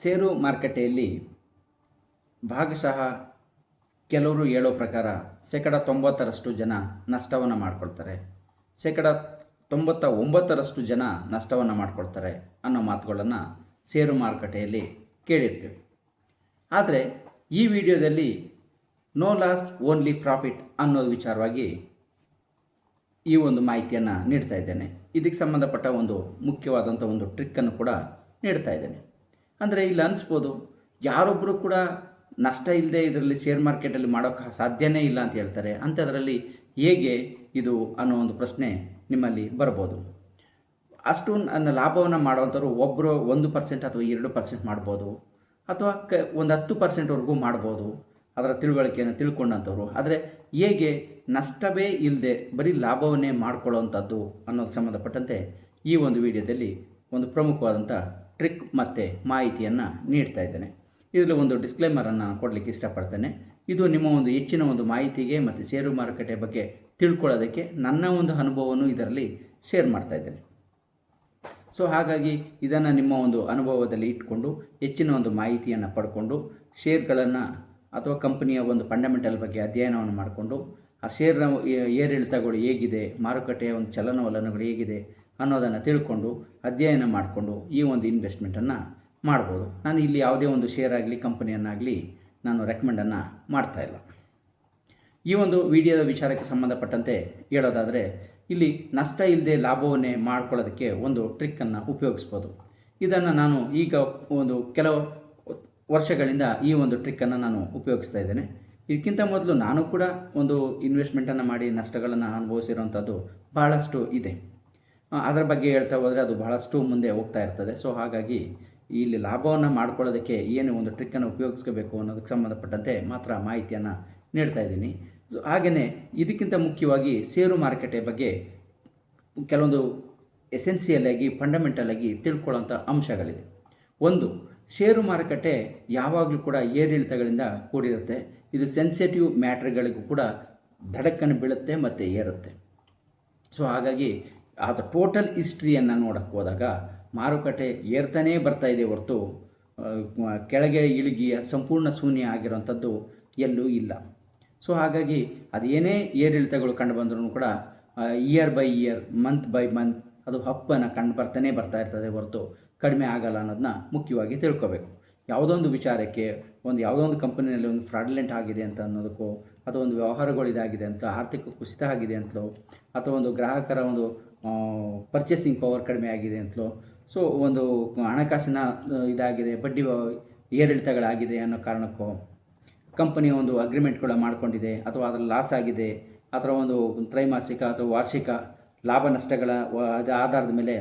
ಷೇರು ಮಾರುಕಟ್ಟೆಯಲ್ಲಿ ಭಾಗಶಃ ಕೆಲವರು ಹೇಳೋ ಪ್ರಕಾರ 90% ಜನ ನಷ್ಟವನ್ನು ಮಾಡ್ಕೊಳ್ತಾರೆ, 99% ಜನ ನಷ್ಟವನ್ನು ಮಾಡ್ಕೊಳ್ತಾರೆ ಅನ್ನೋ ಮಾತುಗಳನ್ನು ಷೇರು ಮಾರುಕಟ್ಟೆಯಲ್ಲಿ ಕೇಳಿರ್ತೀವಿ. ಆದರೆ ಈ ವಿಡಿಯೋದಲ್ಲಿ ನೋ ಲಾಸ್ ಓನ್ಲಿ ಪ್ರಾಫಿಟ್ ಅನ್ನೋ ವಿಚಾರವಾಗಿ ಈ ಒಂದು ಮಾಹಿತಿಯನ್ನು ನೀಡ್ತಾ ಇದ್ದೇನೆ. ಇದಕ್ಕೆ ಸಂಬಂಧಪಟ್ಟ ಒಂದು ಮುಖ್ಯವಾದಂಥ ಒಂದು ಟ್ರಿಕ್ಕನ್ನು ಕೂಡ ನೀಡ್ತಾ ಇದ್ದೇನೆ. ಅಂದರೆ ಇಲ್ಲಿ ಅನಿಸ್ಬೋದು, ಯಾರೊಬ್ಬರು ಕೂಡ ನಷ್ಟ ಇಲ್ಲದೆ ಇದರಲ್ಲಿ ಶೇರ್ ಮಾರ್ಕೆಟಲ್ಲಿ ಮಾಡೋಕ್ಕೆ ಸಾಧ್ಯನೇ ಇಲ್ಲ ಅಂತ ಹೇಳ್ತಾರೆ. ಅಂಥದ್ರಲ್ಲಿ ಹೇಗೆ ಇದು ಅನ್ನೋ ಒಂದು ಪ್ರಶ್ನೆ ನಿಮ್ಮಲ್ಲಿ ಬರ್ಬೋದು. ಅಷ್ಟು ಲಾಭವನ್ನು ಮಾಡುವಂಥವ್ರು ಒಬ್ಬರು 1% ಅಥವಾ 2% ಮಾಡ್ಬೋದು, ಅಥವಾ ಒಂದು 10%ವರೆಗೂ ಮಾಡ್ಬೋದು ಅದರ ತಿಳುವಳಿಕೆಯನ್ನು ತಿಳ್ಕೊಂಡಂಥವ್ರು. ಆದರೆ ಹೇಗೆ ನಷ್ಟವೇ ಇಲ್ಲದೆ ಬರೀ ಲಾಭವನ್ನೇ ಮಾಡ್ಕೊಳ್ಳೋವಂಥದ್ದು ಅನ್ನೋದಕ್ಕೆ ಸಂಬಂಧಪಟ್ಟಂತೆ ಈ ಒಂದು ವಿಡಿಯೋದಲ್ಲಿ ಒಂದು ಪ್ರಮುಖವಾದಂಥ ಟ್ರಿಕ್ ಮತ್ತು ಮಾಹಿತಿಯನ್ನು ನೀಡ್ತಾ ಇದ್ದೇನೆ. ಇದರಲ್ಲಿ ಒಂದು ಡಿಸ್ಕ್ಲೇಮರನ್ನು ಕೊಡಲಿಕ್ಕೆ ಇಷ್ಟಪಡ್ತೇನೆ. ಇದು ನಿಮ್ಮ ಒಂದು ಹೆಚ್ಚಿನ ಒಂದು ಮಾಹಿತಿಗೆ ಮತ್ತು ಷೇರು ಮಾರುಕಟ್ಟೆ ಬಗ್ಗೆ ತಿಳ್ಕೊಳ್ಳೋದಕ್ಕೆ ನನ್ನ ಒಂದು ಅನುಭವವನ್ನು ಇದರಲ್ಲಿ ಶೇರ್ ಮಾಡ್ತಾ ಇದ್ದೇನೆ. ಸೊ ಹಾಗಾಗಿ ಇದನ್ನು ನಿಮ್ಮ ಒಂದು ಅನುಭವದಲ್ಲಿ ಇಟ್ಕೊಂಡು ಹೆಚ್ಚಿನ ಒಂದು ಮಾಹಿತಿಯನ್ನು ಪಡ್ಕೊಂಡು ಶೇರ್ಗಳನ್ನು ಅಥವಾ ಕಂಪನಿಯ ಒಂದು ಫಂಡಮೆಂಟಲ್ ಬಗ್ಗೆ ಅಧ್ಯಯನವನ್ನು ಮಾಡಿಕೊಂಡು ಆ ಶೇರ್ನ ಏರಿಳಿತಗಳು ಹೇಗಿದೆ, ಮಾರುಕಟ್ಟೆಯ ಒಂದು ಚಲನವಲನಗಳು ಹೇಗಿದೆ ಅನ್ನೋದನ್ನು ತಿಳ್ಕೊಂಡು ಅಧ್ಯಯನ ಮಾಡಿಕೊಂಡು ಈ ಒಂದು ಇನ್ವೆಸ್ಟ್ಮೆಂಟನ್ನು ಮಾಡ್ಬೋದು. ನಾನು ಇಲ್ಲಿ ಯಾವುದೇ ಒಂದು ಶೇರ್ ಆಗಲಿ ಕಂಪನಿಯನ್ನಾಗಲಿ ನಾನು ರೆಕಮೆಂಡನ್ನು ಮಾಡ್ತಾಯಿಲ್ಲ. ಈ ಒಂದು ವಿಡಿಯೋದ ವಿಚಾರಕ್ಕೆ ಸಂಬಂಧಪಟ್ಟಂತೆ ಹೇಳೋದಾದರೆ, ಇಲ್ಲಿ ನಷ್ಟ ಇಲ್ಲದೆ ಲಾಭವನ್ನೇ ಮಾಡ್ಕೊಳ್ಳೋದಕ್ಕೆ ಒಂದು ಟ್ರಿಕ್ಕನ್ನು ಉಪಯೋಗಿಸ್ಬೋದು. ಇದನ್ನು ನಾನು ಈಗ ಒಂದು ಕೆಲವು ವರ್ಷಗಳಿಂದ ಈ ಒಂದು ಟ್ರಿಕ್ಕನ್ನು ನಾನು ಉಪಯೋಗಿಸ್ತಾ ಇದ್ದೇನೆ. ಇದಕ್ಕಿಂತ ಮೊದಲು ನಾನು ಕೂಡ ಒಂದು ಇನ್ವೆಸ್ಟ್ಮೆಂಟನ್ನು ಮಾಡಿ ನಷ್ಟಗಳನ್ನು ಅನುಭವಿಸಿರುವಂಥದ್ದು ಬಹಳಷ್ಟು ಇದೆ. ಅದರ ಬಗ್ಗೆ ಹೇಳ್ತಾ ಹೋದರೆ ಅದು ಬಹಳಷ್ಟು ಮುಂದೆ ಹೋಗ್ತಾ ಇರ್ತದೆ. ಸೊ ಹಾಗಾಗಿ ಇಲ್ಲಿ ಲಾಭವನ್ನು ಮಾಡ್ಕೊಳ್ಳೋದಕ್ಕೆ ಏನು ಒಂದು ಟ್ರಿಕ್ಕನ್ನು ಉಪಯೋಗಿಸ್ಕೋಬೇಕು ಅನ್ನೋದಕ್ಕೆ ಸಂಬಂಧಪಟ್ಟಂತೆ ಮಾತ್ರ ಮಾಹಿತಿಯನ್ನು ನೀಡ್ತಾ ಇದ್ದೀನಿ. ಹಾಗೆಯೇ ಇದಕ್ಕಿಂತ ಮುಖ್ಯವಾಗಿ ಷೇರು ಮಾರುಕಟ್ಟೆ ಬಗ್ಗೆ ಕೆಲವೊಂದು ಎಸೆನ್ಸಿಯಲ್ ಆಗಿ ಫಂಡಮೆಂಟಲ್ ಆಗಿ ತಿಳ್ಕೊಳ್ಳೋಂಥ ಅಂಶಗಳಿದೆ. ಒಂದು, ಷೇರು ಮಾರುಕಟ್ಟೆ ಯಾವಾಗಲೂ ಕೂಡ ಏರಿಳಿತಗಳಿಂದ ಕೂಡಿರುತ್ತೆ. ಇದು ಸೆನ್ಸಿಟಿವ್ ಮ್ಯಾಟ್ರ್ಗಳಿಗೂ ಕೂಡ ಧಡಕ್ಕನ್ನು ಬೀಳುತ್ತೆ ಮತ್ತು ಏರುತ್ತೆ. ಸೊ ಹಾಗಾಗಿ ಅದು ಟೋಟಲ್ ಹಿಸ್ಟ್ರಿಯನ್ನು ನೋಡೋಕ್ಕೆ ಹೋದಾಗ ಮಾರುಕಟ್ಟೆ ಏರ್ತಾನೇ ಬರ್ತಾ ಇದೆ ಹೊರತು ಕೆಳಗೆ ಇಳಿಗೆಯ ಸಂಪೂರ್ಣ ಶೂನ್ಯ ಆಗಿರೋಂಥದ್ದು ಎಲ್ಲೂ ಇಲ್ಲ. ಸೊ ಹಾಗಾಗಿ ಅದೇನೇ ಏರಿಳಿತಗಳು ಕಂಡು ಬಂದರೂ ಕೂಡ year by year, month by month ಅದು ಹಬ್ಬನ್ನು ಕಂಡು ಬರ್ತಾ ಇರ್ತದೆ ಹೊರತು ಕಡಿಮೆ ಆಗಲ್ಲ ಅನ್ನೋದನ್ನ ಮುಖ್ಯವಾಗಿ ತಿಳ್ಕೊಬೇಕು. ಯಾವುದೋ ಒಂದು ವಿಚಾರಕ್ಕೆ ಯಾವುದೋ ಒಂದು ಕಂಪನಿಯಲ್ಲಿ ಒಂದು ಫ್ರಾಡ್ಲೆಂಟ್ ಆಗಿದೆ ಅಂತ ಅನ್ನೋದಕ್ಕೋ, ಅಥವಾ ಒಂದು ವ್ಯವಹಾರಗಳು ಇದಾಗಿದೆ ಅಂತ, ಆರ್ಥಿಕ ಕುಸಿತ ಆಗಿದೆ ಅಂತಲೋ, ಅಥವಾ ಒಂದು ಗ್ರಾಹಕರ ಒಂದು ಪರ್ಚೇಸಿಂಗ್ ಪವರ್ ಕಡಿಮೆ ಆಗಿದೆ ಅಂತಲೋ, ಸೊ ಒಂದು ಹಣಕಾಸಿನ ಇದಾಗಿದೆ, ಬಡ್ಡಿ ಏರಿಳಿತಗಳಾಗಿದೆ ಅನ್ನೋ ಕಾರಣಕ್ಕೋ, ಕಂಪನಿಯ ಒಂದು ಅಗ್ರಿಮೆಂಟ್ಗಳ ಮಾಡ್ಕೊಂಡಿದೆ ಅಥವಾ ಅದರಲ್ಲಿ ಲಾಸ್ ಆಗಿದೆ, ಅಥವಾ ಒಂದು ತ್ರೈಮಾಸಿಕ ಅಥವಾ ವಾರ್ಷಿಕ ಲಾಭ ನಷ್ಟಗಳ ಆಧಾರದ ಮೇಲೆ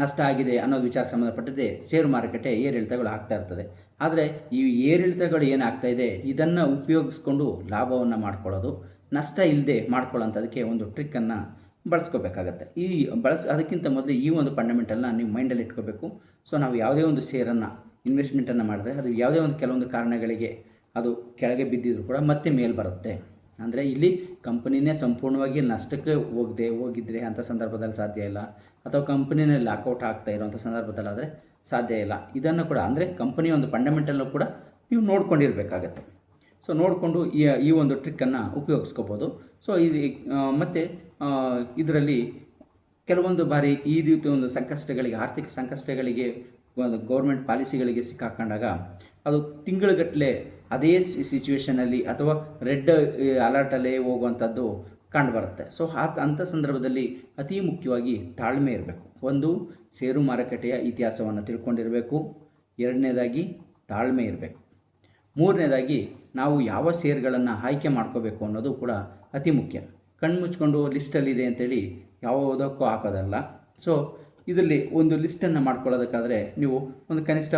ನಷ್ಟ ಆಗಿದೆ ಅನ್ನೋದು ವಿಚಾರಕ್ಕೆ ಸಂಬಂಧಪಟ್ಟಿದೆ ಷೇರು ಮಾರುಕಟ್ಟೆ ಏರಿಳಿತಗಳು ಆಗ್ತಾ ಇರ್ತದೆ. ಆದರೆ ಈ ಏರಿಳಿತಗಳು ಏನಾಗ್ತಾ ಇದೆ ಇದನ್ನು ಉಪಯೋಗಿಸ್ಕೊಂಡು ಲಾಭವನ್ನು ಮಾಡ್ಕೊಳ್ಳೋದು, ನಷ್ಟ ಇಲ್ಲದೆ ಮಾಡ್ಕೊಳ್ಳೋಂಥದಕ್ಕೆ ಒಂದು ಟ್ರಿಕ್ಕನ್ನು ಬಳಸ್ಕೋಬೇಕಾಗತ್ತೆ. ಅದಕ್ಕಿಂತ ಮೊದಲು ಈ ಒಂದು ಫಂಡಮೆಂಟಲ್ನ ನೀವು ಮೈಂಡಲ್ಲಿ ಇಟ್ಕೋಬೇಕು. ಸೊ ನಾವು ಯಾವುದೇ ಒಂದು ಶೇರನ್ನು ಇನ್ವೆಸ್ಟ್ಮೆಂಟನ್ನು ಮಾಡಿದ್ರೆ ಅದು ಯಾವುದೇ ಒಂದು ಕೆಲವೊಂದು ಕಾರಣಗಳಿಗೆ ಅದು ಕೆಳಗೆ ಬಿದ್ದಿದ್ರು ಕೂಡ ಮತ್ತೆ ಮೇಲೆ ಬರುತ್ತೆ. ಅಂದರೆ ಇಲ್ಲಿ ಕಂಪನಿನೇ ಸಂಪೂರ್ಣವಾಗಿ ನಷ್ಟಕ್ಕೆ ಹೋಗಿದ್ರೆ ಅಂಥ ಸಂದರ್ಭದಲ್ಲಿ ಸಾಧ್ಯ ಇಲ್ಲ, ಅಥವಾ ಕಂಪನಿನೇ ಲಾಕೌಟ್ ಆಗ್ತಾ ಇರೋಂಥ ಸಂದರ್ಭದಲ್ಲಾದರೆ ಸಾಧ್ಯ ಇಲ್ಲ. ಇದನ್ನು ಕೂಡ ಅಂದರೆ ಕಂಪನಿಯ ಒಂದು ಫಂಡಮೆಂಟಲ್ಲು ಕೂಡ ನೀವು ನೋಡ್ಕೊಂಡಿರಬೇಕಾಗತ್ತೆ. ಸೊ ನೋಡಿಕೊಂಡು ಈ ಒಂದು ಟ್ರಿಕ್ಕನ್ನು ಉಪಯೋಗಿಸ್ಕೋಬೋದು. ಸೊ ಇದು ಮತ್ತು ಇದರಲ್ಲಿ ಕೆಲವೊಂದು ಬಾರಿ ಈ ರೀತಿ ಒಂದು ಸಂಕಷ್ಟಗಳಿಗೆ, ಆರ್ಥಿಕ ಸಂಕಷ್ಟಗಳಿಗೆ, ಒಂದು ಗೌರ್ಮೆಂಟ್ ಪಾಲಿಸಿಗಳಿಗೆ ಸಿಕ್ಕಾಕೊಂಡಾಗ ಅದು ತಿಂಗಳುಗಟ್ಟಲೆ ಅದೇ ಸಿಚುವೇಷನಲ್ಲಿ ಅಥವಾ ರೆಡ್ ಅಲರ್ಟಲ್ಲೇ ಹೋಗುವಂಥದ್ದು ಕಂಡುಬರುತ್ತೆ. ಸೊ ಅಂಥ ಸಂದರ್ಭದಲ್ಲಿ ಅತಿ ಮುಖ್ಯವಾಗಿ ತಾಳ್ಮೆ ಇರಬೇಕು. ಒಂದು, ಷೇರು ಮಾರುಕಟ್ಟೆಯ ಇತಿಹಾಸವನ್ನು ತಿಳ್ಕೊಂಡಿರಬೇಕು. ಎರಡನೇದಾಗಿ ತಾಳ್ಮೆ ಇರಬೇಕು. ಮೂರನೇದಾಗಿ ನಾವು ಯಾವ ಶೇರ್ಗಳನ್ನು ಆಯ್ಕೆ ಮಾಡ್ಕೋಬೇಕು ಅನ್ನೋದು ಕೂಡ ಅತಿ ಮುಖ್ಯ. ಕಣ್ಮುಚ್ಕೊಂಡು ಲಿಸ್ಟಲ್ಲಿದೆ ಅಂತೇಳಿ ಯಾವುದಕ್ಕೂ ಹಾಕೋದಲ್ಲ. ಸೊ ಇದರಲ್ಲಿ ಒಂದು ಲಿಸ್ಟನ್ನು ಮಾಡ್ಕೊಳ್ಳೋದಕ್ಕಾದರೆ ನೀವು ಒಂದು ಕನಿಷ್ಠ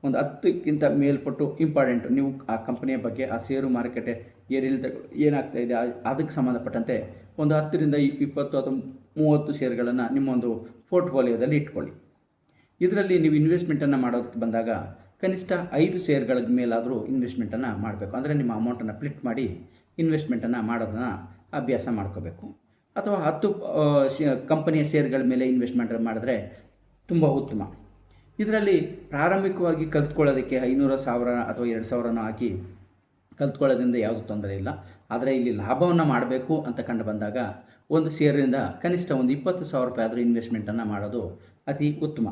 ಒಂದು 10ಕ್ಕಿಂತ ಮೇಲ್ಪಟ್ಟು ಇಂಪಾರ್ಟೆಂಟು ನೀವು ಆ ಕಂಪನಿಯ ಬಗ್ಗೆ, ಆ ಷೇರು ಮಾರುಕಟ್ಟೆ ಏರಿಳಿತಗಳು ಏನಾಗ್ತಾ ಇದೆ ಅದಕ್ಕೆ ಸಂಬಂಧಪಟ್ಟಂತೆ ಒಂದು 10ರಿಂದ 20 ಅಥವಾ 30 ಶೇರ್ಗಳನ್ನು ನಿಮ್ಮ ಒಂದು ಪೋರ್ಟ್ಫೋಲಿಯೋದಲ್ಲಿ ಇಟ್ಕೊಳ್ಳಿ. ಇದರಲ್ಲಿ ನೀವು ಇನ್ವೆಸ್ಟ್ಮೆಂಟನ್ನು ಮಾಡೋದಕ್ಕೆ ಬಂದಾಗ ಕನಿಷ್ಠ 5 ಶೇರ್ಗಳ ಮೇಲಾದರೂ ಇನ್ವೆಸ್ಟ್ಮೆಂಟನ್ನು ಮಾಡಬೇಕು. ಅಂದರೆ ನಿಮ್ಮ ಅಮೌಂಟನ್ನು ಸ್ಪ್ಲಿಟ್ ಮಾಡಿ ಇನ್ವೆಸ್ಟ್ಮೆಂಟನ್ನು ಮಾಡೋದನ್ನು ಅಭ್ಯಾಸ ಮಾಡ್ಕೋಬೇಕು. ಅಥವಾ 10 ಕಂಪನಿಯ ಶೇರ್ಗಳ ಮೇಲೆ ಇನ್ವೆಸ್ಟ್ಮೆಂಟ್ ಮಾಡಿದ್ರೆ ತುಂಬ ಉತ್ತಮ. ಇದರಲ್ಲಿ ಪ್ರಾರಂಭಿಕವಾಗಿ ಕಲ್ತ್ಕೊಳ್ಳೋದಕ್ಕೆ 500,000 ಅಥವಾ 2,000 ಹಾಕಿ ಕಲ್ತ್ಕೊಳ್ಳೋದ್ರಿಂದ ಯಾವುದೂ ತೊಂದರೆ ಇಲ್ಲ. ಆದರೆ ಇಲ್ಲಿ ಲಾಭವನ್ನು ಮಾಡಬೇಕು ಅಂತ ಕಂಡು ಬಂದಾಗ ಒಂದು ಶೇರಿಂದ ಕನಿಷ್ಠ ಒಂದು 20,000 ರೂಪಾಯಿ ಆದರೂ ಇನ್ವೆಸ್ಟ್ಮೆಂಟನ್ನು ಮಾಡೋದು ಅತಿ ಉತ್ತಮ.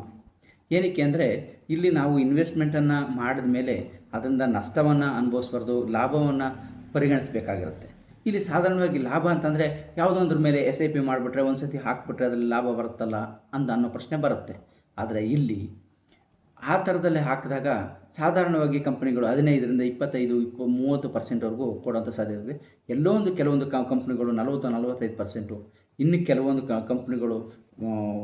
ಏನಕ್ಕೆ ಅಂದರೆ ಇಲ್ಲಿ ನಾವು ಇನ್ವೆಸ್ಟ್ಮೆಂಟನ್ನು ಮಾಡಿದ ಮೇಲೆ ಅದರಿಂದ ನಷ್ಟವನ್ನು ಅನುಭವಿಸ್ಬಾರ್ದು, ಲಾಭವನ್ನು ಪರಿಗಣಿಸಬೇಕಾಗಿರುತ್ತೆ. ಇಲ್ಲಿ ಸಾಧಾರಣವಾಗಿ ಲಾಭ ಅಂತಂದರೆ ಯಾವುದೊಂದ್ರ ಮೇಲೆ SIP ಮಾಡಿಬಿಟ್ರೆ ಒಂದು ಸತಿ ಹಾಕಿಬಿಟ್ರೆ ಅದರಲ್ಲಿ ಲಾಭ ಬರುತ್ತಲ್ಲ ಅನ್ನೋ ಪ್ರಶ್ನೆ ಬರುತ್ತೆ. ಆದರೆ ಇಲ್ಲಿ ಆ ಥರದಲ್ಲಿ ಹಾಕಿದಾಗ ಸಾಧಾರಣವಾಗಿ ಕಂಪ್ನಿಗಳು 15ರಿಂದ 25-30%ವರೆಗೂ ಕೊಡುವಂಥ ಸಾಧ್ಯತೆ ಇದೆ. ಎಲ್ಲೋ ಕೆಲವೊಂದು ಕಂಪ್ನಿಗಳು 40-45%, ಇನ್ನು ಕೆಲವೊಂದು ಕಂಪ್ನಿಗಳು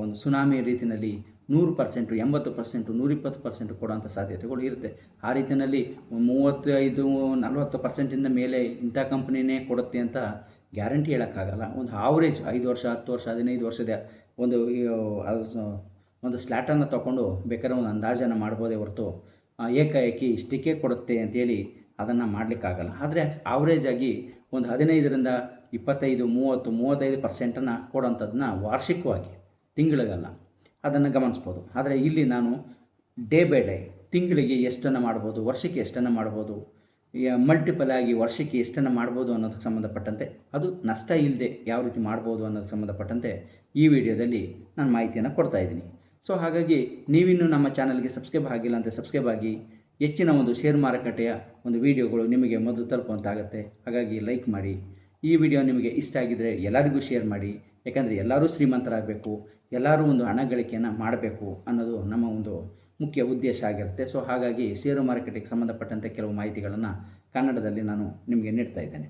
ಒಂದು ಸುನಾಮಿ ರೀತಿಯಲ್ಲಿ 100%, 80%, 120% ಕೊಡುವಂಥ ಸಾಧ್ಯತೆಗಳು ಇರುತ್ತೆ. ಆ ರೀತಿಯಲ್ಲಿ 35-40%ಇಂದ ಮೇಲೆ ಇಂಥ ಕಂಪ್ನಿನೇ ಕೊಡುತ್ತೆ ಅಂತ ಗ್ಯಾರಂಟಿ ಹೇಳೋಕ್ಕಾಗಲ್ಲ. ಒಂದು ಆವ್ರೇಜ್ 5 ವರ್ಷ, 10 ವರ್ಷ, 15 ವರ್ಷದ ಒಂದು ಸ್ಲ್ಯಾಟನ್ನು ತೊಗೊಂಡು ಬೇಕಾದ್ರೆ ಒಂದು ಅಂದಾಜನ್ನು ಮಾಡ್ಬೋದೇ ಹೊರತು ಏಕಾಏಕಿ ಇಷ್ಟಕ್ಕೆ ಕೊಡುತ್ತೆ ಅಂಥೇಳಿ ಅದನ್ನು ಮಾಡಲಿಕ್ಕಾಗಲ್ಲ. ಆದರೆ ಆವ್ರೇಜಾಗಿ ಒಂದು 15ರಿಂದ 25, 30, 35%ನ್ನು ಕೊಡೋಂಥದ್ದನ್ನ ವಾರ್ಷಿಕವಾಗಿ, ತಿಂಗಳಿಗಲ್ಲ, ಅದನ್ನು ಗಮನಿಸ್ಬೋದು. ಆದರೆ ಇಲ್ಲಿ ನಾನು ಡೇ ಬೈ ಡೇ ತಿಂಗಳಿಗೆ ಎಷ್ಟನ್ನು ಮಾಡ್ಬೋದು, ವರ್ಷಕ್ಕೆ ಎಷ್ಟನ್ನು ಮಾಡ್ಬೋದು, ಮಲ್ಟಿಪಲ್ ಆಗಿ ವರ್ಷಕ್ಕೆ ಎಷ್ಟನ್ನು ಮಾಡ್ಬೋದು ಅನ್ನೋದಕ್ಕೆ ಸಂಬಂಧಪಟ್ಟಂತೆ, ಅದು ನಷ್ಟ ಇಲ್ಲದೆ ಯಾವ ರೀತಿ ಮಾಡ್ಬೋದು ಅನ್ನೋದಕ್ಕೆ ಸಂಬಂಧಪಟ್ಟಂತೆ ಈ ವಿಡಿಯೋದಲ್ಲಿ ನಾನು ಮಾಹಿತಿಯನ್ನು ಕೊಡ್ತಾಯಿದ್ದೀನಿ. ಸೊ ಹಾಗಾಗಿ ನೀವಿನ್ನೂ ನಮ್ಮ ಚಾನಲ್ಗೆ ಸಬ್ಸ್ಕ್ರೈಬ್ ಆಗಿಲ್ಲ ಅಂತ ಸಬ್ಸ್ಕ್ರೈಬ್ ಆಗಿ, ಹೆಚ್ಚಿನ ಒಂದು ಶೇರ್ ಮಾರುಕಟ್ಟೆಯ ಒಂದು ವಿಡಿಯೋಗಳು ನಿಮಗೆ ಮೊದಲು ತಲುಪುವಂತಾಗುತ್ತೆ. ಹಾಗಾಗಿ ಲೈಕ್ ಮಾಡಿ. ಈ ವಿಡಿಯೋ ನಿಮಗೆ ಇಷ್ಟ ಆಗಿದ್ದರೆ ಎಲ್ಲರಿಗೂ ಶೇರ್ ಮಾಡಿ. ಯಾಕಂದರೆ ಎಲ್ಲರೂ ಶ್ರೀಮಂತರಾಗಬೇಕು, ಎಲ್ಲರೂ ಒಂದು ಹಣ ಗಳಿಕೆಯನ್ನು ಮಾಡಬೇಕು ಅನ್ನೋದು ನಮ್ಮ ಒಂದು ಮುಖ್ಯ ಉದ್ದೇಶ ಆಗಿರುತ್ತೆ. ಸೊ ಹಾಗಾಗಿ ಷೇರು ಮಾರುಕಟ್ಟೆಗೆ ಸಂಬಂಧಪಟ್ಟಂತೆ ಕೆಲವು ಮಾಹಿತಿಗಳನ್ನು ಕನ್ನಡದಲ್ಲಿ ನಾನು ನಿಮಗೆ ನೀಡ್ತಾ ಇದ್ದೇನೆ.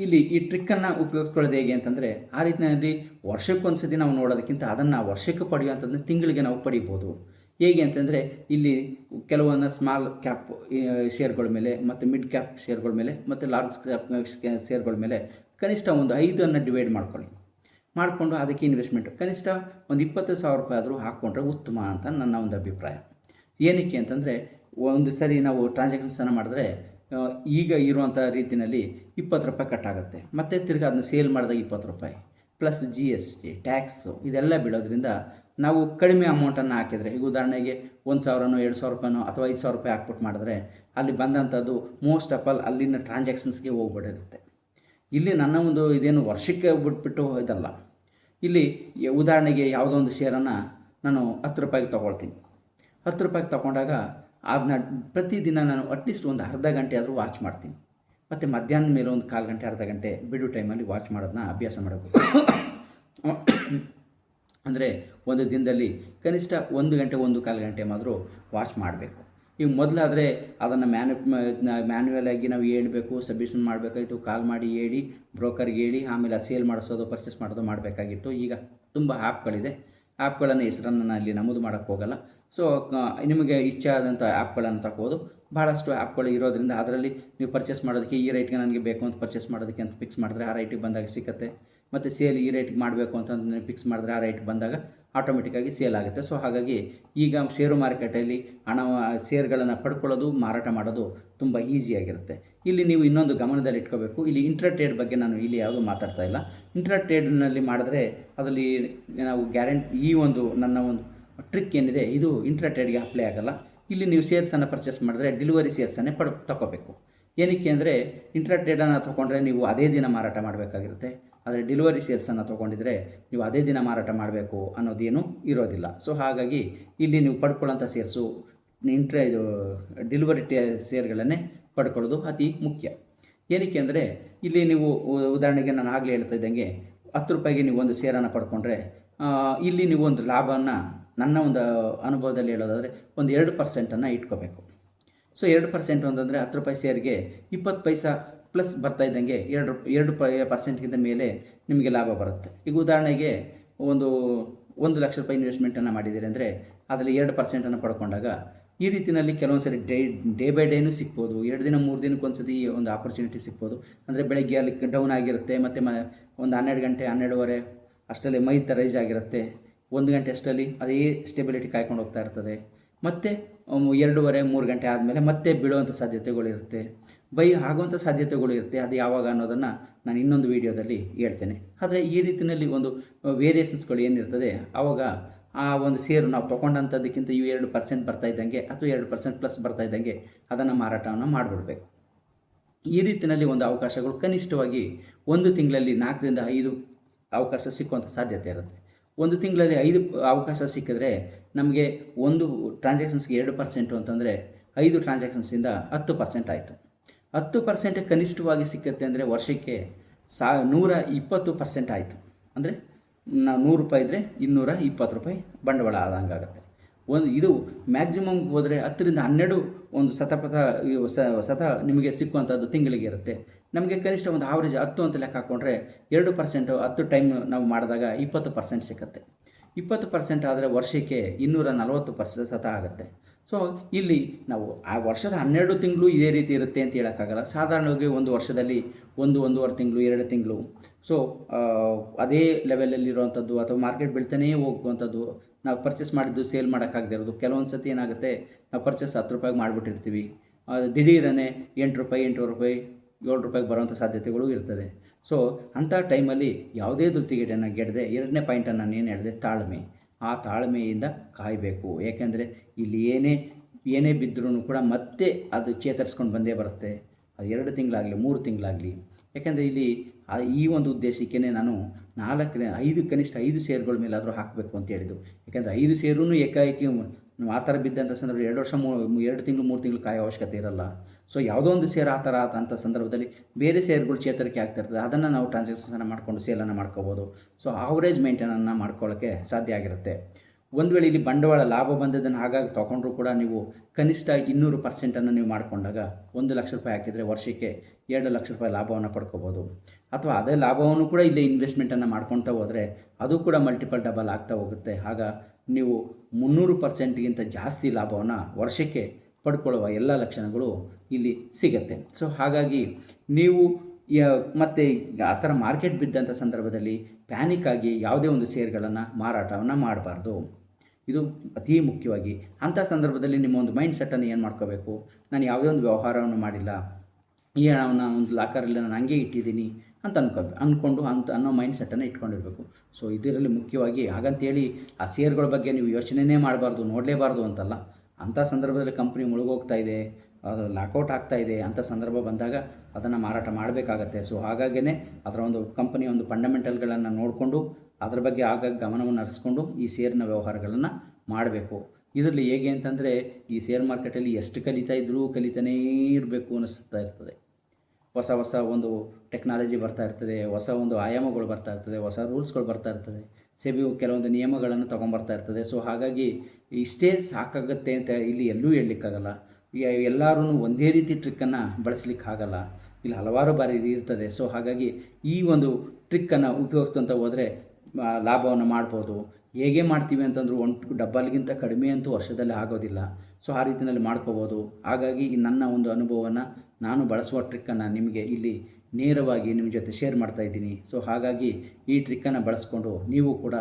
ಇಲ್ಲಿ ಈ ಟ್ರಿಕ್ಕನ್ನು ಉಪಯೋಗಿಸ್ಕೊಳ್ಳೋದು ಹೇಗೆ ಅಂತಂದರೆ, ಆ ರೀತಿಯಲ್ಲಿ ವರ್ಷಕ್ಕೊಂದು ಸತಿ ನಾವು ನೋಡೋದಕ್ಕಿಂತ ಅದನ್ನು ವರ್ಷಕ್ಕೆ ಪಡೆಯುವಂಥದ್ದನ್ನ ತಿಂಗಳಿಗೆ ನಾವು ಪಡಿಬೋದು. ಹೇಗೆ ಅಂತಂದರೆ ಇಲ್ಲಿ ಕೆಲವೊಂದು ಸ್ಮಾಲ್ ಕ್ಯಾಪ್ ಶೇರ್ಗಳ ಮೇಲೆ ಮತ್ತು ಮಿಡ್ ಕ್ಯಾಪ್ ಶೇರ್ಗಳ ಮೇಲೆ ಮತ್ತು ಲಾರ್ಜ್ ಕ್ಯಾಪ್ ಶೇರ್ಗಳ ಮೇಲೆ ಕನಿಷ್ಠ ಒಂದು 5 ಡಿವೈಡ್ ಮಾಡಿಕೊಂಡು ಅದಕ್ಕೆ ಇನ್ವೆಸ್ಟ್ಮೆಂಟ್ ಕನಿಷ್ಠ ಒಂದು 20,000 ರೂಪಾಯಿ ಆದರೂ ಹಾಕ್ಕೊಂಡ್ರೆ ಉತ್ತಮ ಅಂತ ನನ್ನ ಒಂದು ಅಭಿಪ್ರಾಯ. ಏನಕ್ಕೆ ಅಂತಂದರೆ ಒಂದು ಸರಿ ನಾವು ಟ್ರಾನ್ಸಾಕ್ಷನ್ಸನ್ನು ಮಾಡಿದ್ರೆ ಈಗ ಇರುವಂಥ ರೀತಿಯಲ್ಲಿ 20 ರೂಪಾಯಿ ಕಟ್ಟಾಗುತ್ತೆ. ಮತ್ತು ತಿರ್ಗಿ ಅದನ್ನ ಸೇಲ್ ಮಾಡಿದಾಗ 20 ರೂಪಾಯಿ ಪ್ಲಸ್ GST, ಟ್ಯಾಕ್ಸು ಇದೆಲ್ಲ ಬೀಳೋದ್ರಿಂದ ನಾವು ಕಡಿಮೆ ಅಮೌಂಟನ್ನು ಹಾಕಿದರೆ, ಈಗ ಉದಾಹರಣೆಗೆ 1,000ನೋ 2,000 ರೂಪಾಯಿನೋ ಅಥವಾ 5,000 ರೂಪಾಯಿ ಹಾಕ್ಬಿಟ್ಟು ಮಾಡಿದ್ರೆ ಅಲ್ಲಿ ಬಂದಂಥದ್ದು ಮೋಸ್ಟ್ ಆಫ್ ಆಲ್ ಅಲ್ಲಿನ ಟ್ರಾನ್ಸಾಕ್ಷನ್ಸ್ಗೆ ಹೋಗ್ಬಿಟ್ಟಿರುತ್ತೆ. ಇಲ್ಲಿ ನನ್ನ ಒಂದು ಇದೇನು ವರ್ಷಕ್ಕೆ ಬಿಟ್ಬಿಟ್ಟು ಇದಲ್ಲ. ಇಲ್ಲಿ ಉದಾಹರಣೆಗೆ ಯಾವುದೋ ಒಂದು ಶೇರನ್ನು ನಾನು 10 ರೂಪಾಯಿಗೆ ತೊಗೊಳ್ತೀನಿ. 10 ರೂಪಾಯಿಗೆ ತೊಗೊಂಡಾಗ ಅದನ್ನ ಪ್ರತಿದಿನ ನಾನು ಅಟ್ಲೀಸ್ಟ್ ಒಂದು ಅರ್ಧ ಗಂಟೆ ಆದರೂ ವಾಚ್ ಮಾಡ್ತೀನಿ. ಮತ್ತು ಮಧ್ಯಾಹ್ನದ ಮೇಲೆ ಒಂದು 1/4 ಗಂಟೆ, ಅರ್ಧ ಗಂಟೆ ಬಿಡು ಟೈಮಲ್ಲಿ ವಾಚ್ ಮಾಡೋದನ್ನ ಅಭ್ಯಾಸ ಮಾಡಬೇಕು. ಅಂದರೆ ಒಂದು ದಿನದಲ್ಲಿ ಕನಿಷ್ಠ 1 ಗಂಟೆ, 1/4 ಗಂಟೆ ಮಾತ್ರ ವಾಚ್ ಮಾಡಬೇಕು. ಈಗ ಮೊದಲಾದರೆ ಅದನ್ನು ಮ್ಯಾನ್ಯುವಲ್ ಆಗಿ ನಾವು ಹೇಳಬೇಕು, ಸಬ್ಮಿಷನ್ ಮಾಡಬೇಕಾಯಿತು, ಕಾಲ್ ಮಾಡಿ ಹೇಳಿ, ಬ್ರೋಕರ್ಗೆ ಹೇಳಿ, ಆಮೇಲೆ ಸೇಲ್ ಮಾಡಿಸೋದು, ಪರ್ಚೇಸ್ ಮಾಡೋದು ಮಾಡಬೇಕಾಗಿತ್ತು. ಈಗ ತುಂಬ ಆ್ಯಪ್ಗಳಿದೆ. ಆ್ಯಪ್ಗಳನ್ನು ಹೆಸರನ್ನು ನಾನು ಅಲ್ಲಿ ನಮೂದು ಮಾಡೋಕ್ಕೆ ಹೋಗಲ್ಲ. ಸೊ ನಿಮಗೆ ಇಚ್ಛೆ ಆದಂಥ ಆ್ಯಪ್ಗಳನ್ನು ತಗೋಬೋದು. ಭಾಳಷ್ಟು ಆ್ಯಪ್ಗಳು ಇರೋದ್ರಿಂದ ಅದರಲ್ಲಿ ನೀವು ಪರ್ಚೇಸ್ ಮಾಡೋದಕ್ಕೆ ಈ ರೇಟ್ಗೆ ನನಗೆ ಬೇಕು ಅಂತ ಪರ್ಚೇಸ್ ಮಾಡೋದಕ್ಕೆ ಅಂತ ಫಿಕ್ಸ್ ಮಾಡಿದ್ರೆ ಆ ರೇಟಿಗೆ ಬಂದಾಗ ಸಿಗುತ್ತೆ. ಮತ್ತು ಸೇಲ್ ಈ ರೇಟ್ಗೆ ಮಾಡಬೇಕು ಅಂತ ಫಿಕ್ಸ್ ಮಾಡಿದ್ರೆ ಆ ರೇಟ್ ಬಂದಾಗ ಆಟೋಮೆಟಿಕ್ಕಾಗಿ ಸೇಲ್ ಆಗುತ್ತೆ. ಸೊ ಹಾಗಾಗಿ ಈಗ ಷೇರು ಮಾರುಕಟ್ಟೆಯಲ್ಲಿ ಶೇರ್ಗಳನ್ನು ಪಡ್ಕೊಳ್ಳೋದು, ಮಾರಾಟ ಮಾಡೋದು ತುಂಬ ಈಸಿಯಾಗಿರುತ್ತೆ. ಇಲ್ಲಿ ನೀವು ಇನ್ನೊಂದು ಗಮನದಲ್ಲಿ ಇಟ್ಕೋಬೇಕು. ಇಲ್ಲಿ ಇಂಟ್ರಾಟ್ರೇಡ್ ಬಗ್ಗೆ ನಾನು ಇಲ್ಲಿ ಯಾವುದೂ ಮಾತಾಡ್ತಾ ಇಲ್ಲ. ಇಂಟ್ರಾಟ್ರೇಡ್ನಲ್ಲಿ ಮಾಡಿದ್ರೆ ಅದರಲ್ಲಿ ನಾವು ಈ ಒಂದು ನನ್ನ ಒಂದು ಟ್ರಿಕ್ ಏನಿದೆ ಇದು ಇಂಟ್ರಾಟ್ರೇಡ್ಗೆ ಅಪ್ಲೈ ಆಗೋಲ್ಲ. ಇಲ್ಲಿ ನೀವು ಶೇರ್ಸನ್ನು ಪರ್ಚೇಸ್ ಮಾಡಿದ್ರೆ ಡೆಲಿವರಿ ಶೇರ್ಸನ್ನೇ ತಗೋಬೇಕು. ಏನಕ್ಕೆ ಅಂದರೆ ಇಂಟ್ರಾಟ್ರೇಡನ್ನು ತೊಗೊಂಡ್ರೆ ನೀವು ಅದೇ ದಿನ ಮಾರಾಟ ಮಾಡಬೇಕಾಗಿರುತ್ತೆ. ಆದರೆ ಡೆಲಿವರಿ ಶೇರ್ಸನ್ನು ತೊಗೊಂಡಿದ್ರೆ ನೀವು ಅದೇ ದಿನ ಮಾರಾಟ ಮಾಡಬೇಕು ಅನ್ನೋದೇನು ಇರೋದಿಲ್ಲ. ಸೊ ಹಾಗಾಗಿ ಇಲ್ಲಿ ನೀವು ಪಡ್ಕೊಳ್ಳೋಂಥ ಶೇರ್ಸು ಡೆಲಿವರಿ ಶೇರ್ಗಳನ್ನೇ ಪಡ್ಕೊಳ್ಳೋದು ಅತಿ ಮುಖ್ಯ. ಏನಕ್ಕೆ ಅಂದರೆ ಇಲ್ಲಿ ನೀವು ಉದಾಹರಣೆಗೆ ನಾನು ಆಗಲೇ ಹೇಳ್ತಾ ಇದ್ದಂಗೆ 10 ರೂಪಾಯಿಗೆ ನೀವು ಒಂದು ಶೇರನ್ನು ಪಡ್ಕೊಂಡ್ರೆ ಇಲ್ಲಿ ನೀವು ಒಂದು ಲಾಭವನ್ನು ನನ್ನ ಒಂದು ಅನುಭವದಲ್ಲಿ ಹೇಳೋದಾದರೆ ಒಂದು 2% ಇಟ್ಕೋಬೇಕು. ಸೊ 2% ಅಂತಂದರೆ 10 ರೂಪಾಯಿ ಶೇರ್ಗೆ 20 ಪೈಸಾ ಪ್ಲಸ್ ಬರ್ತಾ ಇದ್ದಂಗೆ 2% ಮೇಲೆ ನಿಮಗೆ ಲಾಭ ಬರುತ್ತೆ. ಈಗ ಉದಾಹರಣೆಗೆ ಒಂದು 1 ಲಕ್ಷ ರೂಪಾಯಿ ಇನ್ವೆಸ್ಟ್ಮೆಂಟನ್ನು ಮಾಡಿದ್ದೀರಿ ಅಂದರೆ ಅದರಲ್ಲಿ 2% ಪಡ್ಕೊಂಡಾಗ ಈ ರೀತಿಯಲ್ಲಿ ಕೆಲವೊಂದು ಸರಿ ಡೇ ಬೈ ಡೇನೂ ಸಿಗ್ಬೋದು. 2 ದಿನ 3 ದಿನಕ್ಕೆ ಒಂದು ಸತಿ ಒಂದು ಆಪರ್ಚುನಿಟಿ ಸಿಗ್ಬೋದು. ಅಂದರೆ ಬೆಳಗ್ಗೆ ಅಲ್ಲಿ ಡೌನ್ ಆಗಿರುತ್ತೆ, ಮತ್ತು ಒಂದು 12 ಗಂಟೆ 12:30 ಅಷ್ಟರಲ್ಲಿ ರೈಸ್ ಆಗಿರುತ್ತೆ. 1 ಗಂಟೆ ಅಷ್ಟರಲ್ಲಿ ಅದೇ ಸ್ಟೆಬಿಲಿಟಿ ಕಾಯ್ಕೊಂಡು ಹೋಗ್ತಾ ಇರ್ತದೆ. ಮತ್ತು 2:30-3 ಗಂಟೆ ಆದಮೇಲೆ ಮತ್ತೆ ಬೀಳುವಂಥ ಸಾಧ್ಯತೆಗಳಿರುತ್ತೆ, ಆಗುವಂಥ ಸಾಧ್ಯತೆಗಳು ಇರುತ್ತೆ. ಅದು ಯಾವಾಗ ಅನ್ನೋದನ್ನು ನಾನು ಇನ್ನೊಂದು ವೀಡಿಯೋದಲ್ಲಿ ಹೇಳ್ತೇನೆ. ಆದರೆ ಈ ರೀತಿಯಲ್ಲಿ ಒಂದು ವೇರಿಯೇಷನ್ಸ್ಗಳು ಏನಿರ್ತದೆ ಆವಾಗ ಆ ಒಂದು ಷೇರು ನಾವು ತೊಗೊಂಡಂಥದ್ದಕ್ಕಿಂತ ಇವು 2% ಬರ್ತಾ ಇದ್ದಂಗೆ ಅಥವಾ 2% ಪ್ಲಸ್ ಬರ್ತಾ ಇದ್ದಂಗೆ ಅದನ್ನು ಮಾರಾಟವನ್ನು ಮಾಡಿಬಿಡ್ಬೇಕು. ಈ ರೀತಿಯಲ್ಲಿ ಒಂದು ಅವಕಾಶಗಳು ಕನಿಷ್ಠವಾಗಿ ಒಂದು ತಿಂಗಳಲ್ಲಿ 4ರಿಂದ 5 ಅವಕಾಶ ಸಿಕ್ಕುವಂಥ ಸಾಧ್ಯತೆ ಇರುತ್ತೆ. ಒಂದು ತಿಂಗಳಲ್ಲಿ 5 ಅವಕಾಶ ಸಿಕ್ಕಿದ್ರೆ ನಮಗೆ ಒಂದು ಟ್ರಾನ್ಸಾಕ್ಷನ್ಸ್ಗೆ 2% ಅಂತಂದರೆ 5 ಟ್ರಾನ್ಸಾಕ್ಷನ್ಸಿಂದ 10% ಆಯಿತು. 10% ಕನಿಷ್ಠವಾಗಿ ಸಿಕ್ಕುತ್ತೆ ಅಂದರೆ ವರ್ಷಕ್ಕೆ 120% ಆಯಿತು. ಅಂದರೆ ನಾವು ₹100 ಇದ್ದರೆ ₹220 ಬಂಡವಾಳ ಆದಂಗಾಗುತ್ತೆ. ಇದು ಮ್ಯಾಕ್ಸಿಮಮ್ಗೆ ಹೋದರೆ 10ರಿಂದ 12 ಒಂದು ಸತ ನಿಮಗೆ ಸಿಕ್ಕುವಂಥದ್ದು ತಿಂಗಳಿಗೆ ಇರುತ್ತೆ. ನಮಗೆ ಕನಿಷ್ಠ ಒಂದು ಆವ್ರೇಜ್ 10 ಅಂತ ಲೆಕ್ಕ ಹಾಕ್ಕೊಂಡ್ರೆ 2% 10 ಟೈಮ್ ನಾವು ಮಾಡಿದಾಗ 20% ಸಿಕ್ಕುತ್ತೆ. 20% ಆದರೆ ವರ್ಷಕ್ಕೆ 240% ಸತ ಆಗುತ್ತೆ. ಸೊ ಇಲ್ಲಿ ನಾವು ಆ ವರ್ಷದ 12 ತಿಂಗಳು ಇದೇ ರೀತಿ ಇರುತ್ತೆ ಅಂತ ಹೇಳೋಕ್ಕಾಗಲ್ಲ. ಸಾಧಾರಣವಾಗಿ ಒಂದು ವರ್ಷದಲ್ಲಿ 1-1.5 ತಿಂಗಳು 2 ತಿಂಗಳು ಸೊ ಅದೇ ಲೆವೆಲಲ್ಲಿರುವಂಥದ್ದು ಅಥವಾ ಮಾರ್ಕೆಟ್ ಬೀಳ್ತಾನೇ ಹೋಗುವಂಥದ್ದು, ನಾವು ಪರ್ಚೇಸ್ ಮಾಡಿದ್ದು ಸೇಲ್ ಮಾಡೋಕ್ಕಾಗದೇ ಇರೋದು. ಕೆಲವೊಂದು ಸತಿ ಏನಾಗುತ್ತೆ, ನಾವು ಪರ್ಚೇಸ್ ₹10 ಮಾಡಿಬಿಟ್ಟಿರ್ತೀವಿ, ದಿಢೀರನೇ ₹8 ₹8.5 ₹7 ಬರುವಂಥ ಸಾಧ್ಯತೆಗಳು ಇರ್ತದೆ. ಸೊ ಅಂಥ ಟೈಮಲ್ಲಿ ಯಾವುದೇ ಧೃತಿಗೆಡೆಯನ್ನು ಗೆಡದೆ, ಎರಡನೇ ಪಾಯಿಂಟನ್ನು ನಾನು ಏನು ಹೇಳಿದೆ, ತಾಳ್ಮೆ. ಆ ತಾಳ್ಮೆಯಿಂದ ಕಾಯಬೇಕು. ಏಕೆಂದರೆ ಇಲ್ಲಿ ಏನೇ ಬಿದ್ದರೂ ಕೂಡ ಮತ್ತೆ ಅದು ಚೇತರಿಸ್ಕೊಂಡು ಬಂದೇ ಬರುತ್ತೆ. ಅದು 2 ತಿಂಗಳಾಗಲಿ 3 ತಿಂಗಳಾಗಲಿ. ಯಾಕೆಂದರೆ ಇಲ್ಲಿ ಈ ಒಂದು ಉದ್ದೇಶಕ್ಕೆ ನಾನು 5 ಕನಿಷ್ಠ 5 ಷೇರುಗಳ ಮೇಲಾದರೂ ಹಾಕಬೇಕು ಅಂತ ಹೇಳಿದ್ದು. ಯಾಕೆಂದರೆ 5 ಷೇರೂ ಏಕಾಏಕಿ ಆ ಥರ ಬಿದ್ದಂಥ ಸಂದರ್ಭ 2 ವರ್ಷ 2 ತಿಂಗಳು 3 ತಿಂಗಳು ಕಾಯೋ ಅವಶ್ಯಕತೆ ಇರಲ್ಲ. ಸೊ ಯಾವುದೋ ಒಂದು ಷೇರ್ ಆ ಥರ ಆದಂಥ ಸಂದರ್ಭದಲ್ಲಿ ಬೇರೆ ಷೇರುಗಳು ಚೇತರಿಕೆ ಆಗ್ತಿರ್ತದೆ, ಅದನ್ನು ನಾವು ಟ್ರಾನ್ಸಾಕ್ಷನ್ಸನ್ನು ಮಾಡಿಕೊಂಡು ಸೇಲನ್ನು ಮಾಡ್ಕೋಬೋದು. ಸೊ ಆವ್ರೇಜ್ ಮೇಂಟೈನನ್ನು ಮಾಡ್ಕೊಳ್ಳೋಕ್ಕೆ ಸಾಧ್ಯ ಆಗಿರುತ್ತೆ. ಒಂದು ವೇಳೆ ಇಲ್ಲಿ ಬಂಡವಾಳ ಲಾಭ ಬಂದದನ್ನು ಹಾಗಾಗಿ ತೊಗೊಂಡ್ರೂ ಕೂಡ ನೀವು ಕನಿಷ್ಠ 200% ನೀವು ಮಾಡಿಕೊಂಡಾಗ ₹1,00,000 ಹಾಕಿದರೆ ವರ್ಷಕ್ಕೆ ₹2,00,000 ಲಾಭವನ್ನು ಪಡ್ಕೋಬೋದು. ಅಥವಾ ಅದೇ ಲಾಭವನ್ನು ಕೂಡ ಇಲ್ಲೇ ಇನ್ವೆಸ್ಟ್ಮೆಂಟನ್ನು ಮಾಡ್ಕೊಳ್ತಾ ಹೋದರೆ ಅದು ಕೂಡ ಮಲ್ಟಿಪಲ್ ಡಬಲ್ ಆಗ್ತಾ ಹೋಗುತ್ತೆ. ಆಗ ನೀವು 300%ಗಿಂತ ಜಾಸ್ತಿ ಲಾಭವನ್ನು ವರ್ಷಕ್ಕೆ ಪಡ್ಕೊಳ್ಳುವ ಎಲ್ಲ ಲಕ್ಷಣಗಳು ಇಲ್ಲಿ ಸಿಗುತ್ತೆ. ಸೊ ಹಾಗಾಗಿ ನೀವು ಮತ್ತು ಆ ಥರ ಮಾರ್ಕೆಟ್ ಬಿದ್ದಂಥ ಸಂದರ್ಭದಲ್ಲಿ ಪ್ಯಾನಿಕ್ ಆಗಿ ಯಾವುದೇ ಒಂದು ಷೇರುಗಳನ್ನು ಮಾರಾಟವನ್ನು ಮಾಡಬಾರ್ದು. ಇದು ಅತೀ ಮುಖ್ಯವಾಗಿ. ಅಂಥ ಸಂದರ್ಭದಲ್ಲಿ ನಿಮ್ಮ ಒಂದು ಮೈಂಡ್ ಸೆಟ್ಟನ್ನು ಏನು ಮಾಡ್ಕೋಬೇಕು, ನಾನು ಯಾವುದೇ ಒಂದು ವ್ಯವಹಾರವನ್ನು ಮಾಡಿಲ್ಲ, ಈ ಹಣವನ್ನು ಒಂದು ಲಾಕರಲ್ಲಿ ನಾನು ಹಂಗೆ ಇಟ್ಟಿದ್ದೀನಿ ಅಂತ ಅಂದ್ಕೊಂಡು ಅನ್ನೋ ಮೈಂಡ್ ಸೆಟ್ಟನ್ನು ಇಟ್ಕೊಂಡಿರಬೇಕು. ಸೊ ಇದರಲ್ಲಿ ಮುಖ್ಯವಾಗಿ ಹಾಗಂತೇಳಿ ಆ ಷೇರುಗಳ ಬಗ್ಗೆ ನೀವು ಯೋಚನೆಯೇ ಮಾಡಬಾರ್ದು, ನೋಡಲೇಬಾರ್ದು ಅಂತಲ್ಲ. ಅಂಥ ಸಂದರ್ಭದಲ್ಲಿ ಕಂಪ್ನಿ ಮುಳುಗೋಗ್ತಾ ಇದೆ, ಅದು ಲಾಕೌಟ್ ಆಗ್ತಾ ಇದೆ ಅಂಥ ಸಂದರ್ಭ ಬಂದಾಗ ಅದನ್ನು ಮಾರಾಟ ಮಾಡಬೇಕಾಗತ್ತೆ. ಸೊ ಹಾಗಾಗೇ ಅದರ ಒಂದು ಕಂಪನಿಯ ಒಂದು ಫಂಡಮೆಂಟಲ್ಗಳನ್ನು ನೋಡಿಕೊಂಡು ಅದರ ಬಗ್ಗೆ ಆಗಾಗ ಗಮನವನ್ನು ಹರಿಸ್ಕೊಂಡು ಈ ಷೇರಿನ ವ್ಯವಹಾರಗಳನ್ನು ಮಾಡಬೇಕು. ಇದರಲ್ಲಿ ಹೇಗೆ ಅಂತಂದರೆ, ಈ ಶೇರ್ ಮಾರ್ಕೆಟಲ್ಲಿ ಎಷ್ಟು ಕಲಿತಾನೇ ಇರಬೇಕು ಅನ್ನಿಸ್ತಾ ಇರ್ತದೆ. ಹೊಸ ಒಂದು ಟೆಕ್ನಾಲಜಿ ಬರ್ತಾ ಇರ್ತದೆ, ಹೊಸ ಒಂದು ಆಯಾಮಗಳು ಬರ್ತಾ ಇರ್ತದೆ, ಹೊಸ ರೂಲ್ಸ್ಗಳು ಬರ್ತಾ ಇರ್ತದೆ, ಸೆಬಿಯು ಕೆಲವೊಂದು ನಿಯಮಗಳನ್ನು ತೊಗೊಂಬರ್ತಾ ಇರ್ತದೆ. ಸೊ ಹಾಗಾಗಿ ಇಷ್ಟೇ ಸಾಕಾಗುತ್ತೆ ಅಂತ ಇಲ್ಲಿ ಎಲ್ಲೂ ಹೇಳಲಿಕ್ಕಾಗಲ್ಲ. ಎಲ್ಲರೂ ಒಂದೇ ರೀತಿ ಟ್ರಿಕ್ಕನ್ನು ಬಳಸಲಿಕ್ಕಾಗಲ್ಲ, ಇಲ್ಲಿ ಹಲವಾರು ಬಾರಿ ಇರ್ತದೆ. ಸೊ ಹಾಗಾಗಿ ಈ ಒಂದು ಟ್ರಿಕ್ಕನ್ನು ಉಪಯೋಗಿಸ್ಕೊಂತ ಹೋದರೆ ಲಾಭವನ್ನು ಮಾಡ್ಬೋದು. ಹೇಗೆ ಮಾಡ್ತೀವಿ ಅಂತಂದರೂ ಡಬ್ಬಲ್ಗಿಂತ ಕಡಿಮೆ ಅಂತೂ ವರ್ಷದಲ್ಲಿ ಆಗೋದಿಲ್ಲ. ಸೊ ಆ ರೀತಿಯಲ್ಲಿ ಮಾಡ್ಕೋಬೋದು. ಹಾಗಾಗಿ ನನ್ನ ಒಂದು ಅನುಭವವನ್ನು ನಾನು ಬಳಸುವ ಟ್ರಿಕ್ಕನ್ನು ನಿಮಗೆ ಇಲ್ಲಿ ನೇರವಾಗಿ ನಿಮ್ಮ ಜೊತೆ ಶೇರ್ ಮಾಡ್ತಾಯಿದ್ದೀನಿ. ಸೊ ಹಾಗಾಗಿ ಈ ಟ್ರಿಕ್ಕನ್ನು ಬಳಸ್ಕೊಂಡು ನೀವು ಕೂಡ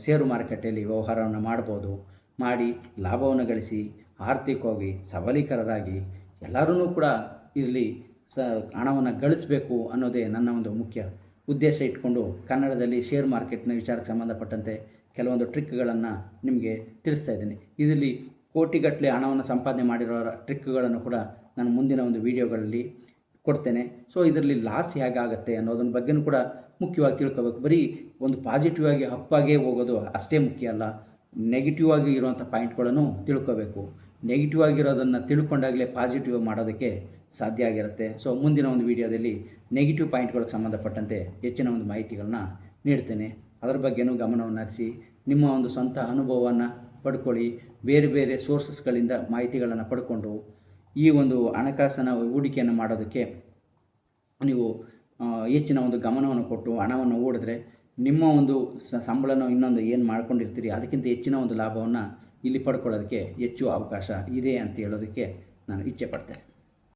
ಷೇರು ಮಾರುಕಟ್ಟೆಯಲ್ಲಿ ವ್ಯವಹಾರವನ್ನು ಮಾಡ್ಬೋದು. ಮಾಡಿ ಲಾಭವನ್ನು ಗಳಿಸಿ ಆರ್ಥಿಕವಾಗಿ ಸಬಲೀಕರರಾಗಿ ಎಲ್ಲರೂ ಕೂಡ ಇಲ್ಲಿ ಹಣವನ್ನು ಗಳಿಸಬೇಕು ಅನ್ನೋದೇ ನನ್ನ ಒಂದು ಮುಖ್ಯ ಉದ್ದೇಶ ಇಟ್ಕೊಂಡು ಕನ್ನಡದಲ್ಲಿ ಶೇರ್ ಮಾರ್ಕೆಟ್ನ ವಿಚಾರಕ್ಕೆ ಸಂಬಂಧಪಟ್ಟಂತೆ ಕೆಲವೊಂದು ಟ್ರಿಕ್ಗಳನ್ನು ನಿಮಗೆ ತಿಳಿಸ್ತಾ ಇದ್ದೀನಿ. ಇದರಲ್ಲಿ ಕೋಟಿಗಟ್ಟಲೆ ಹಣವನ್ನು ಸಂಪಾದನೆ ಮಾಡಿರೋ ಟ್ರಿಕ್ಗಳನ್ನು ಕೂಡ ನಾನು ಮುಂದಿನ ಒಂದು ವಿಡಿಯೋಗಳಲ್ಲಿ ಕೊಡ್ತೇನೆ. ಸೊ ಇದರಲ್ಲಿ ಲಾಸ್ ಹೇಗಾಗುತ್ತೆ ಅನ್ನೋದನ್ನ ಬಗ್ಗೆಯೂ ಕೂಡ ಮುಖ್ಯವಾಗಿ ತಿಳ್ಕೋಬೇಕು. ಬರೀ ಒಂದು ಪಾಸಿಟಿವ್ ಆಗಿ ಅಪ್ಪಾಗೇ ಹೋಗೋದು ಅಷ್ಟೇ ಮುಖ್ಯ ಅಲ್ಲ, ನೆಗೆಟಿವ್ ಆಗಿ ಇರುವಂಥ ಪಾಯಿಂಟ್ಗಳನ್ನು ತಿಳ್ಕೋಬೇಕು. ನೆಗೆಟಿವ್ ಆಗಿರೋದನ್ನು ತಿಳ್ಕೊಂಡಾಗಲೇ ಪಾಸಿಟಿವ್ ಮಾಡೋದಕ್ಕೆ ಸಾಧ್ಯ ಆಗಿರುತ್ತೆ. ಸೊ ಮುಂದಿನ ಒಂದು ವಿಡಿಯೋದಲ್ಲಿ ನೆಗೆಟಿವ್ ಪಾಯಿಂಟ್ಗಳಿಗೆ ಸಂಬಂಧಪಟ್ಟಂತೆ ಹೆಚ್ಚಿನ ಒಂದು ಮಾಹಿತಿಗಳನ್ನ ನೀಡ್ತೇನೆ. ಅದರ ಬಗ್ಗೆಯೂ ಗಮನವನ್ನು ಹರಿಸಿ ನಿಮ್ಮ ಒಂದು ಸ್ವಂತ ಅನುಭವವನ್ನು ಪಡ್ಕೊಳ್ಳಿ. ಬೇರೆ ಬೇರೆ ಸೋರ್ಸಸ್ಗಳಿಂದ ಮಾಹಿತಿಗಳನ್ನು ಪಡ್ಕೊಂಡು ಈ ಒಂದು ಹಣಕಾಸಿನ ಹೂಡಿಕೆಯನ್ನು ಮಾಡೋದಕ್ಕೆ ನೀವು ಹೆಚ್ಚಿನ ಒಂದು ಗಮನವನ್ನು ಕೊಟ್ಟು ಹಣವನ್ನು ಹೂಡಿದ್ರೆ ನಿಮ್ಮ ಒಂದು ಸಂಬಳನ ಇನ್ನೊಂದು ಏನು ಮಾಡ್ಕೊಂಡಿರ್ತೀರಿ ಅದಕ್ಕಿಂತ ಹೆಚ್ಚಿನ ಒಂದು ಲಾಭವನ್ನು ಇಲ್ಲಿ ಪಡ್ಕೊಳ್ಳೋದಕ್ಕೆ ಹೆಚ್ಚು ಅವಕಾಶ ಇದೆ ಅಂತ ಹೇಳೋದಕ್ಕೆ ನಾನು ಇಚ್ಛೆ ಪಡ್ತೇನೆ.